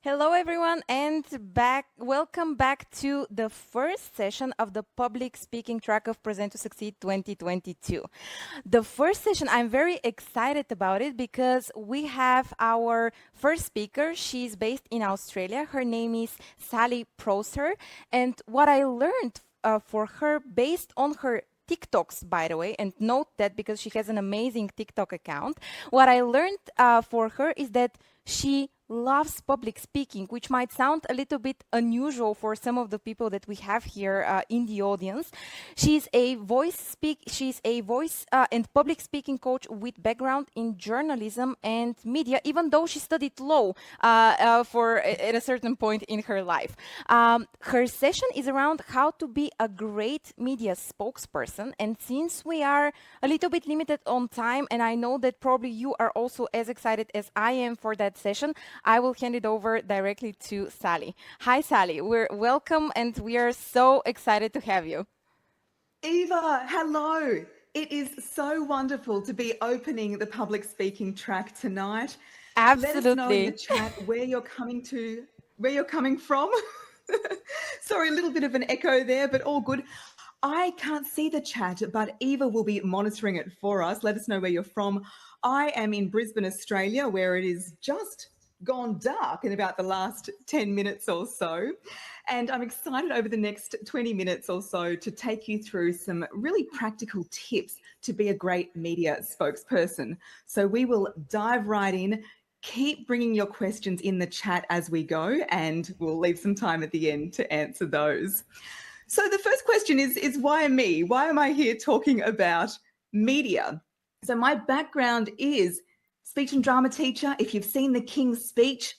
Hello, everyone, and welcome back to the first session of the public speaking track of Present to Succeed 2022. The first session, I'm very excited about it because we have our first speaker. She's based in Australia. Her name is Sally Prosser, and what I learned for her based on her TikToks, by the way, and note that because she has an amazing TikTok account. What I learned for her is that she loves public speaking, which might sound a little bit unusual for some of the people that we have here in the audience. She's a voice and public speaking coach with background in journalism and media, even though she studied law at a certain point in her life. Her session is around how to be a great media spokesperson. And since we are a little bit limited on time, and I know that probably you are also as excited as I am for that session, I will hand it over directly to Sally. Hi, Sally. We're welcome, and we are so excited to have you. Eva, hello. It is so wonderful to be opening the public speaking track tonight. Absolutely. Let us know in the chat where you're coming from. Sorry, a little bit of an echo there, but all good. I can't see the chat, but Eva will be monitoring it for us. Let us know where you're from. I am in Brisbane, Australia, where it is just gone dark in about the last 10 minutes or so. And I'm excited over the next 20 minutes or so to take you through some really practical tips to be a great media spokesperson. So we will dive right in. Keep bringing your questions in the chat as we go, and we'll leave some time at the end to answer those. So the first question is why me? Why am I here talking about media? So my background is speech and drama teacher. If you've seen The King's Speech,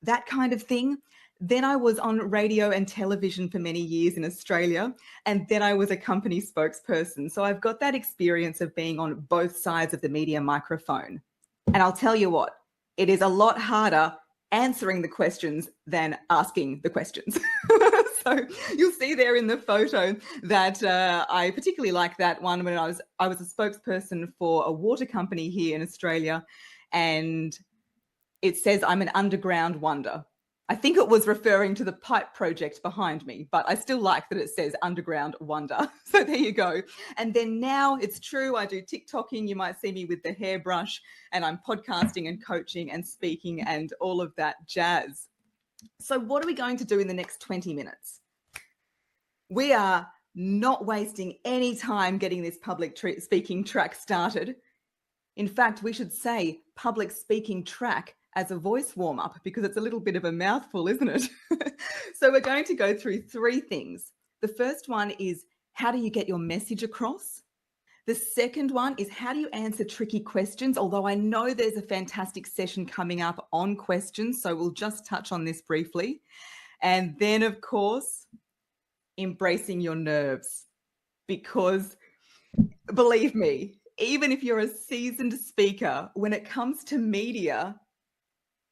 that kind of thing. Then I was on radio and television for many years in Australia, and then I was a company spokesperson. So I've got that experience of being on both sides of the media microphone. And I'll tell you what, it is a lot harder answering the questions than asking the questions. So you'll see there in the photo that I particularly like that one when I was a spokesperson for a water company here in Australia, and it says I'm an underground wonder. I think it was referring to the pipe project behind me, but I still like that it says underground wonder. So there you go. And then now it's true, I do TikToking. You might see me with the hairbrush, and I'm podcasting and coaching and speaking and all of that jazz. So what are we going to do in the next 20 minutes? We are not wasting any time getting this public speaking track started. In fact, we should say public speaking track as a voice warm-up because it's a little bit of a mouthful, isn't it? So we're going to go through three things. The first one is, how do you get your message across? The second one is, how do you answer tricky questions? Although I know there's a fantastic session coming up on questions, so we'll just touch on this briefly. And then, of course, embracing your nerves, because believe me, even if you're a seasoned speaker, when it comes to media,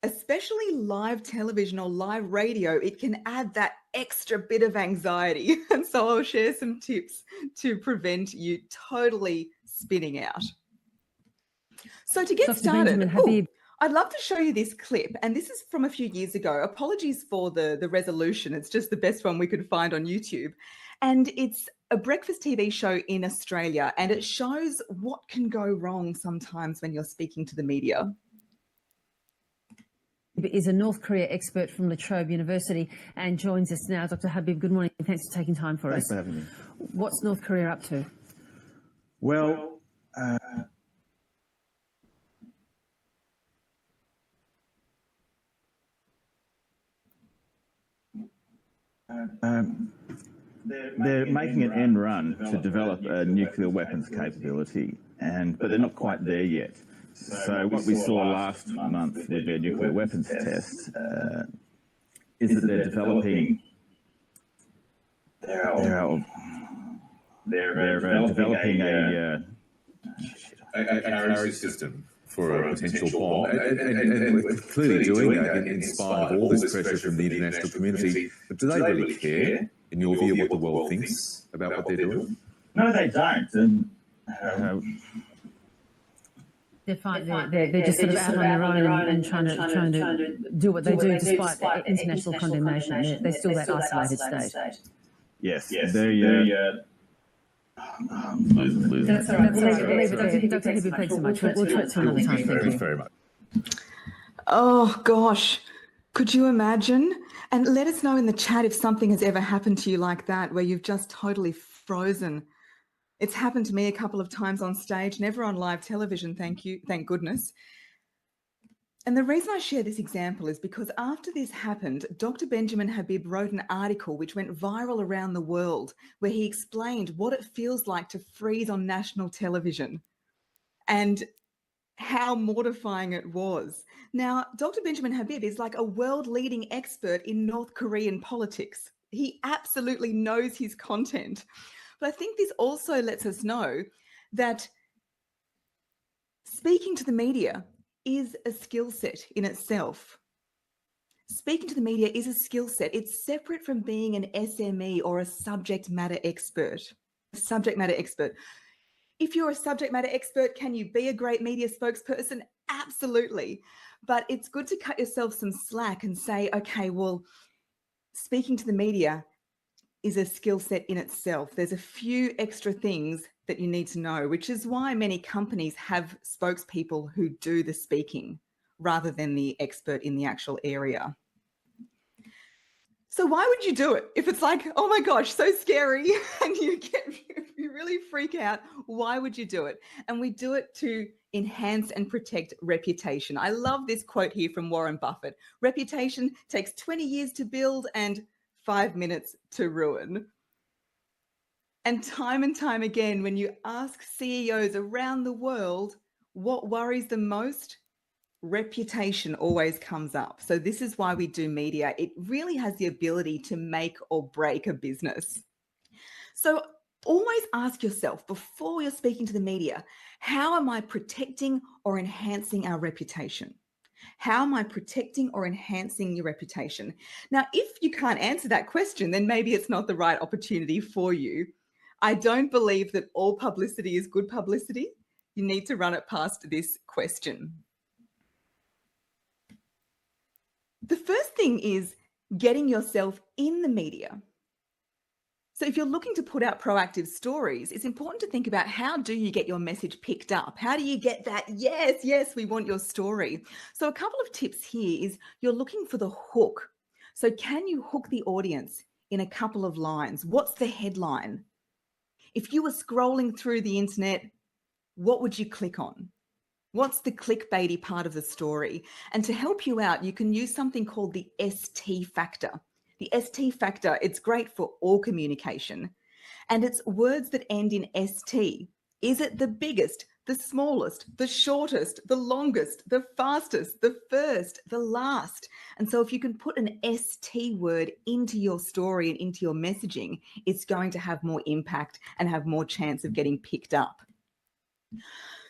especially live television or live radio, it can add that extra bit of anxiety. And so I'll share some tips to prevent you totally spinning out. So to get started, I'd love to show you this clip. And this is from a few years ago. Apologies for the resolution. It's just the best one we could find on YouTube. And it's a breakfast TV show in Australia, and it shows what can go wrong sometimes when you're speaking to the media. Is a North Korea expert from La Trobe University and joins us now. Dr. Habib, good morning. Thanks for taking time for us. Thanks for having me. What's North Korea up to? Well, they're making an end run to develop a nuclear weapons capability, but they're not quite there yet. So what we saw last month with their nuclear weapons test is that they're developing a carrier system for a potential bomb, and we're clearly doing that in spite of all this pressure from the international community. But do they really care, in your view, what the world thinks about what they're doing? No, they don't. And They're fine. They're just sort of out on their own and trying to do what they do despite international condemnation. They're still that isolated state. Yes, they. That's all right. We'll leave it there. Dr. Hibby, thanks so much. We'll chat to another time. Thank Thanks you. very much. Oh, gosh. Could you imagine? And let us know in the chat if something has ever happened to you like that, where you've just totally frozen. It's happened to me a couple of times on stage, never on live television, thank goodness. And the reason I share this example is because after this happened, Dr. Benjamin Habib wrote an article which went viral around the world where he explained what it feels like to freeze on national television and how mortifying it was. Now, Dr. Benjamin Habib is like a world-leading expert in North Korean politics. He absolutely knows his content. But I think this also lets us know that speaking to the media is a skill set in itself. Speaking to the media is a skill set. It's separate from being an SME or a subject matter expert. If you're a subject matter expert, can you be a great media spokesperson? Absolutely. But it's good to cut yourself some slack and say, okay, well, speaking to the media is a skill set in itself. There's a few extra things that you need to know, which is why many companies have spokespeople who do the speaking rather than the expert in the actual area. So why would you do it? If it's like, oh my gosh, so scary, and you really freak out, why would you do it? And we do it to enhance and protect reputation. I love this quote here from Warren Buffett. Reputation takes 20 years to build and 5 minutes to ruin. And time again, when you ask CEOs around the world what worries them most, reputation always comes up. So this is why we do media. It really has the ability to make or break a business. So always ask yourself before you're speaking to the media, how am I protecting or enhancing our reputation? How am I protecting or enhancing your reputation? Now, if you can't answer that question, then maybe it's not the right opportunity for you. I don't believe that all publicity is good publicity. You need to run it past this question. The first thing is getting yourself in the media. So if you're looking to put out proactive stories, it's important to think about how do you get your message picked up? How do you get that? Yes, we want your story. So a couple of tips here is you're looking for the hook. So can you hook the audience in a couple of lines? What's the headline? If you were scrolling through the internet, what would you click on? What's the clickbaity part of the story? And to help you out, you can use something called the ST factor. The ST factor, it's great for all communication. And it's words that end in ST. Is it the biggest, the smallest, the shortest, the longest, the fastest, the first, the last? And so if you can put an ST word into your story and into your messaging, it's going to have more impact and have more chance of getting picked up.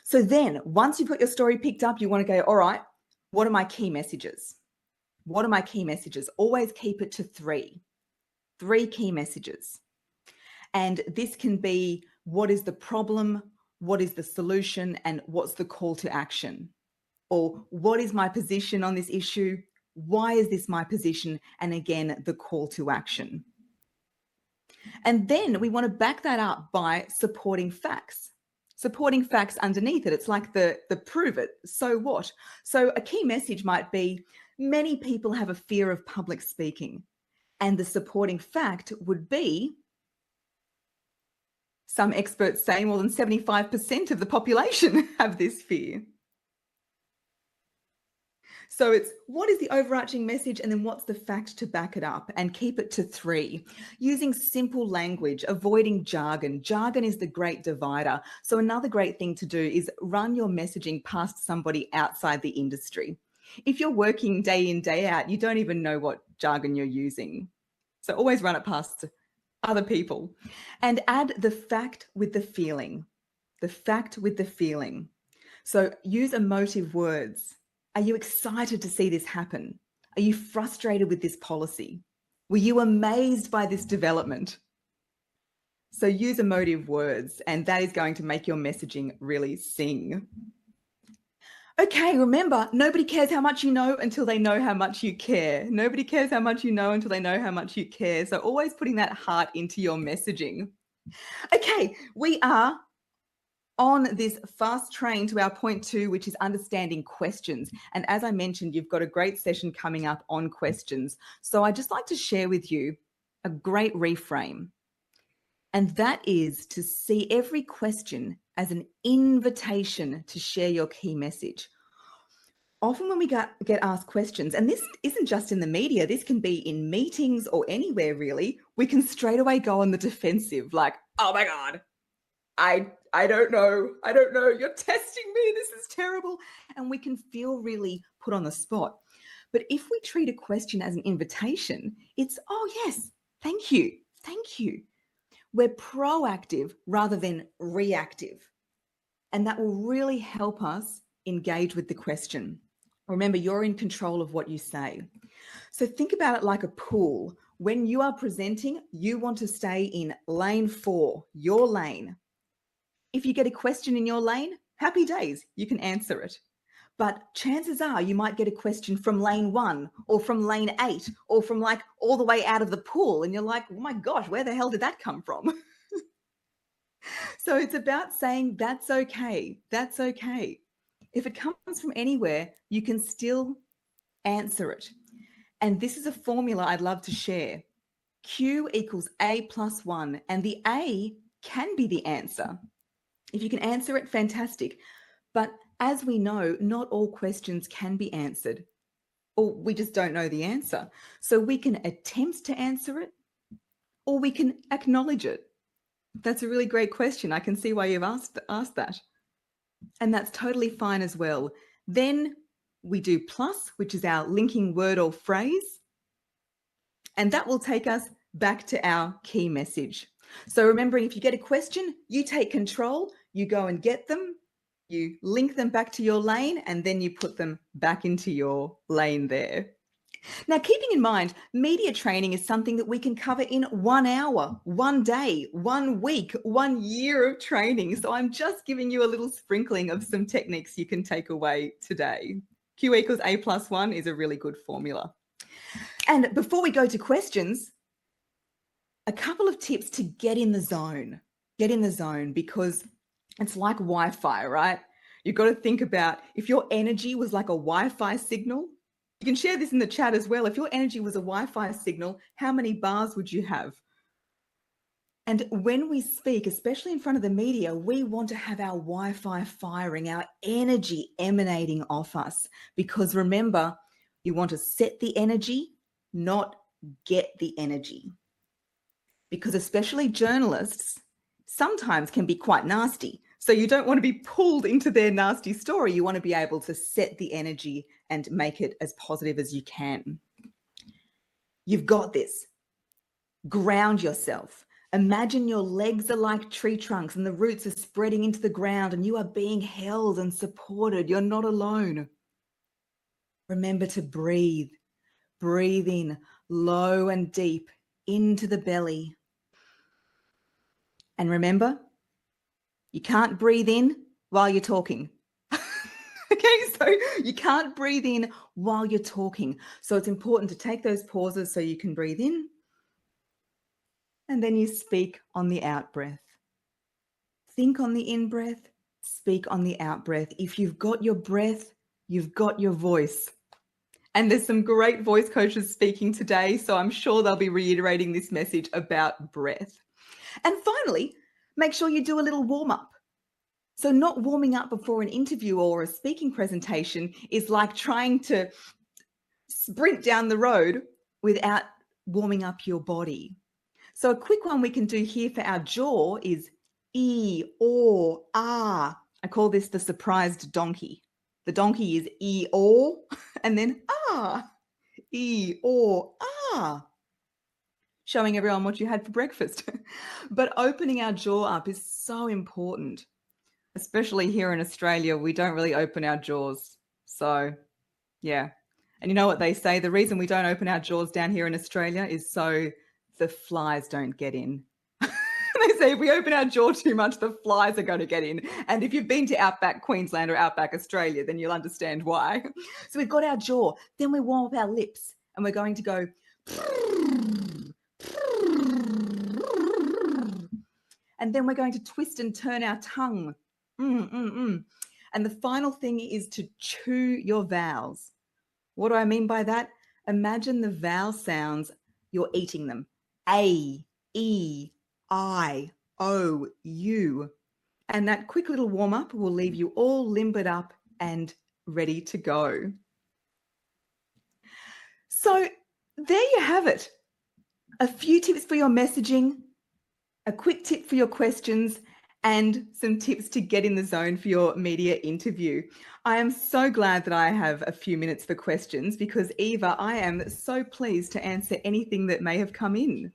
So then once you've got your story picked up, you want to go, all right, what are my key messages? What are my key messages? Always keep it to three key messages. And this can be what is the problem, what is the solution, and what's the call to action? Or what is my position on this issue? Why is this my position? And again, the call to action. And then we want to back that up by supporting facts. Supporting facts underneath it. It's like the prove it, so what? So a key message might be many people have a fear of public speaking. And the supporting fact would be some experts say more than 75% of the population have this fear. So it's what is the overarching message and then what's the fact to back it up, and keep it to three. Using simple language, avoiding jargon. Jargon is the great divider. So another great thing to do is run your messaging past somebody outside the industry. If you're working day in, day out, you don't even know what jargon you're using. So always run it past other people. And add the fact with the feeling. The fact with the feeling. So use emotive words. Are you excited to see this happen? Are you frustrated with this policy? Were you amazed by this development? So use emotive words, and that is going to make your messaging really sing. Okay, remember, nobody cares how much you know until they know how much you care. Nobody cares how much you know until they know how much you care. So always putting that heart into your messaging. Okay, we are on this fast train to our point 2, which is understanding questions. And as I mentioned, you've got a great session coming up on questions. So I'd just like to share with you a great reframe. And that is to see every question as an invitation to share your key message. Often when we get asked questions, and this isn't just in the media, this can be in meetings or anywhere really, we can straight away go on the defensive, like, oh my God, I don't know. I don't know. You're testing me. This is terrible. And we can feel really put on the spot. But if we treat a question as an invitation, it's, oh yes, thank you. Thank you. We're proactive rather than reactive. And that will really help us engage with the question. Remember, you're in control of what you say. So think about it like a pool. When you are presenting, you want to stay in lane 4, your lane. If you get a question in your lane, happy days, you can answer it. But chances are you might get a question from lane 1 or from lane 8 or from like all the way out of the pool. And you're like, oh my gosh, where the hell did that come from? So it's about saying that's okay. That's okay. If it comes from anywhere, you can still answer it. And this is a formula I'd love to share. Q equals A plus 1, and the A can be the answer. If you can answer it, fantastic. But as we know, not all questions can be answered, or we just don't know the answer. So we can attempt to answer it, or we can acknowledge it. That's a really great question. I can see why you've asked that. And that's totally fine as well. Then we do plus, which is our linking word or phrase. And that will take us back to our key message. So remembering, if you get a question, you take control, you go and get them, you link them back to your lane, and then you put them back into your lane there. Now, keeping in mind, media training is something that we can cover in 1 hour, 1 day, 1 week, 1 year of training. So I'm just giving you a little sprinkling of some techniques you can take away today. Q equals A plus 1 is a really good formula. And before we go to questions, a couple of tips to get in the zone. Get in the zone, because it's like Wi-Fi, right? You've got to think about, if your energy was like a Wi-Fi signal, you can share this in the chat as well. If your energy was a Wi-Fi signal, how many bars would you have? And when we speak, especially in front of the media, we want to have our Wi-Fi firing, our energy emanating off us. Because remember, you want to set the energy, not get the energy. Because especially journalists sometimes can be quite nasty. So you don't want to be pulled into their nasty story. You want to be able to set the energy and make it as positive as you can. You've got this. Ground yourself. Imagine your legs are like tree trunks and the roots are spreading into the ground and you are being held and supported. You're not alone. Remember to breathe. Breathe in low and deep into the belly. And remember, you can't breathe in while you're talking. Okay, so you can't breathe in while you're talking. So it's important to take those pauses so you can breathe in. And then you speak on the out breath. Think on the in breath, speak on the out breath. If you've got your breath, you've got your voice. And there's some great voice coaches speaking today, so I'm sure they'll be reiterating this message about breath. And finally, make sure you do a little warm up. So not warming up before an interview or a speaking presentation is like trying to sprint down the road without warming up your body. So a quick one we can do here for our jaw is E, or, ah. I call this the surprised donkey. The donkey is E, or, and then ah. E, or, ah. Showing everyone what you had for breakfast. But opening our jaw up is so important. Especially here in Australia, we don't really open our jaws. So, yeah. And you know what they say? The reason we don't open our jaws down here in Australia is so the flies don't get in. They say if we open our jaw too much, the flies are going to get in. And if you've been to Outback Queensland or Outback Australia, then you'll understand why. So we've got our jaw, then we warm up our lips, and we're going to go. And then we're going to twist and turn our tongue. And the final thing is to chew your vowels. What do I mean by that? Imagine the vowel sounds, you're eating them. A, E, I, O, U. And that quick little warm up will leave you all limbered up and ready to go. So there you have it. A few tips for your messaging, a quick tip for your questions, and some tips to get in the zone for your media interview. I am so glad that I have a few minutes for questions because, Eva, I am so pleased to answer anything that may have come in.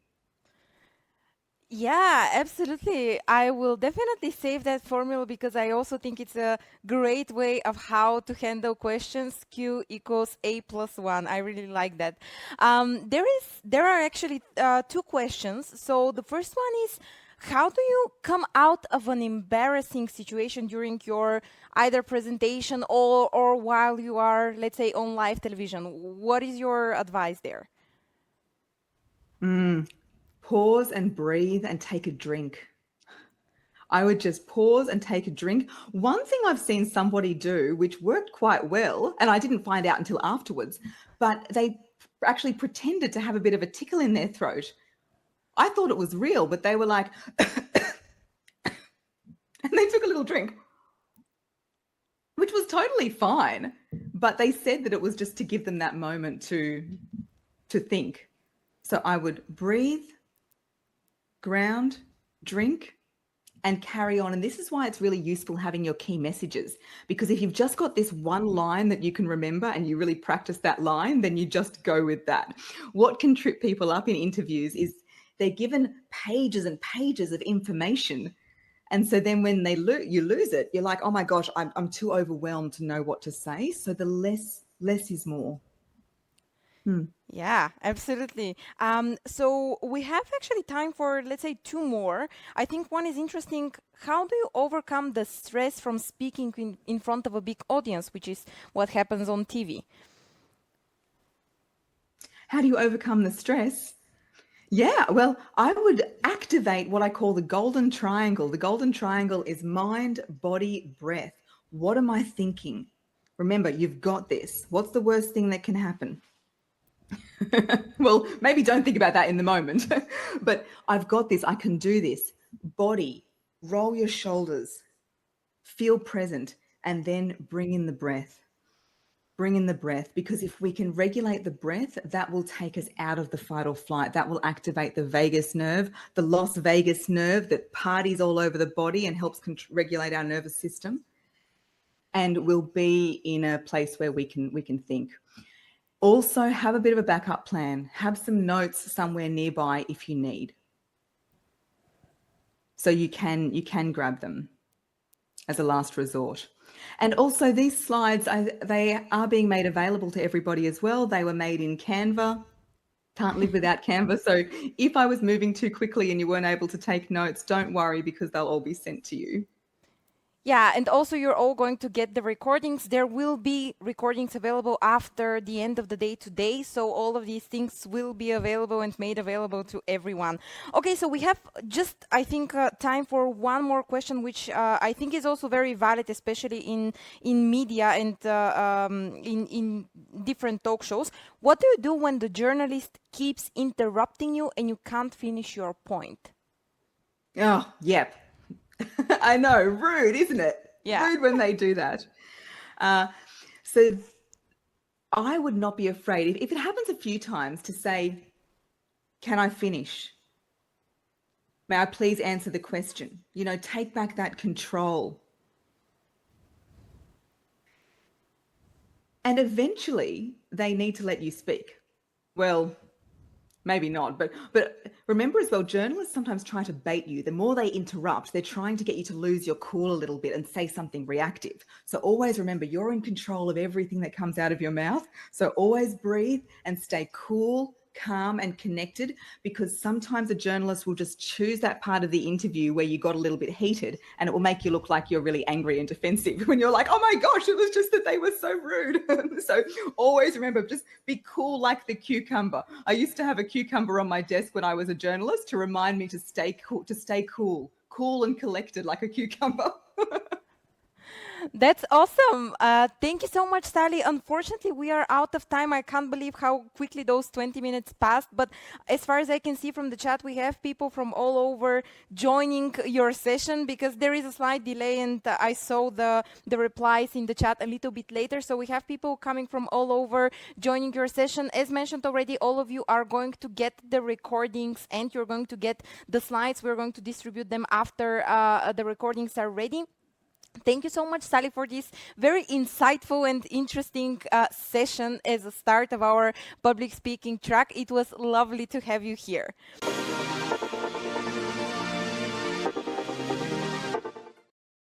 Yeah, absolutely. I will definitely save that formula because I also think it's a great way of how to handle questions. Q equals A plus 1. I really like that. There are actually two questions. So the first one is, how do you come out of an embarrassing situation during your either presentation or while you are, let's say, on live television? What is your advice there? Pause and breathe and take a drink. I would just pause and take a drink. One thing I've seen somebody do, which worked quite well, and I didn't find out until afterwards, but they actually pretended to have a bit of a tickle in their throat. I thought it was real, but they were like, and they took a little drink, which was totally fine. But they said that it was just to give them that moment to think. So I would breathe, ground, drink, and carry on. And this is why it's really useful having your key messages, because if you've just got this one line that you can remember and you really practice that line, then you just go with that. What can trip people up in interviews is they're given pages and pages of information. And so then when you lose it, you're like, oh my gosh, I'm too overwhelmed to know what to say. So the less is more. Yeah, absolutely. So we have actually time for, let's say, two more. I think one is interesting. How do you overcome the stress from speaking in front of a big audience, which is what happens on TV? How do you overcome the stress? Yeah, well, I would activate what I call the golden triangle. The golden triangle is mind, body, breath. What am I thinking? Remember, you've got this. What's the worst thing that can happen? Well, maybe don't think about that in the moment, but I've got this. I can do this. Body, roll your shoulders, feel present, and then bring in the breath. Bring in the breath, because if we can regulate the breath, that will take us out of the fight or flight. That will activate the vagus nerve, the Las Vegas nerve that parties all over the body and helps regulate our nervous system. And we'll be in a place where we can think. Also, have a bit of a backup plan. Have some notes somewhere nearby if you need. So you can grab them as a last resort. And also these slides, they are being made available to everybody as well. They were made in Canva. Can't live without Canva. So if I was moving too quickly and you weren't able to take notes, don't worry, because they'll all be sent to you. Yeah, and also you're all going to get the recordings. There will be recordings available after the end of the day today. So all of these things will be available and made available to everyone. Okay, so we have just, I think, time for one more question, which I think is also very valid, especially in media and in different talk shows. What do you do when the journalist keeps interrupting you and you can't finish your point? Oh, yep. I know, rude, isn't it? Yeah. Rude when they do that. So I would not be afraid, if it happens a few times, to say, can I finish? May I please answer the question? Take back that control. And eventually they need to let you speak. Well, maybe not, but remember as well, journalists sometimes try to bait you. The more they interrupt, they're trying to get you to lose your cool a little bit and say something reactive. So always remember, you're in control of everything that comes out of your mouth. So always breathe and stay cool, calm and connected, because sometimes a journalist will just choose that part of the interview where you got a little bit heated, and it will make you look like you're really angry and defensive when you're like, oh my gosh, it was just that they were so rude. So always remember, just be cool like the cucumber. I used to have a cucumber on my desk when I was a journalist to remind me to stay cool and collected like a cucumber. That's awesome. Thank you so much, Sally. Unfortunately, we are out of time. I can't believe how quickly those 20 minutes passed. But as far as I can see from the chat, we have people from all over joining your session, because there is a slight delay, and I saw the replies in the chat a little bit later. So we have people coming from all over joining your session. As mentioned already, all of you are going to get the recordings, and you're going to get the slides. We're going to distribute them after the recordings are ready. Thank you so much, Sally, for this very insightful and interesting session as a start of our public speaking track. It was lovely to have you here.